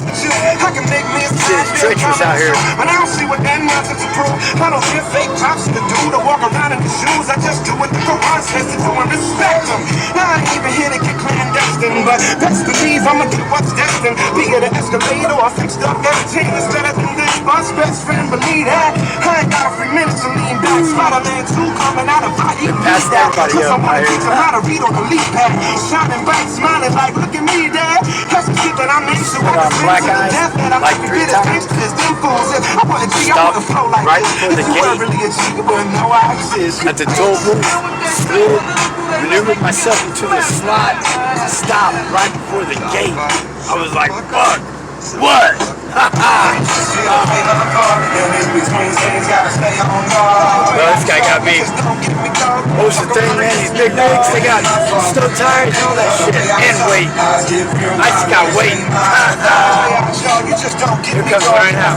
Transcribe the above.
I can make me It's treacherous out here. but I don't see what that nonsense is proof. I don't hear fake cops to do to walk around in the shoes. I just do what the Quran says to do and respect them. Now I ain't even here to get clandestine, but best believe I'ma do what's destined. Be it an escalator or fixed up everything instead of this bus. Best friend, believe that. I ain't got a free minute to lean back. Spider-Man 2 coming out of body. Passing everybody up out here. How to read on the leaf pad. Shining bright, smiling like, look at me, Dad. That's the shit that I'm into. Black eyes like 3 times. Stop right before the gate at the toll booth. Slid, maneuvered myself into the slot. Stop right before the gate. I was like, fuck. What? Well, this guy got me. What's the thing, man? These big rigs, they got snow tires and all that shit. And weight. I just got weight. Here comes right now.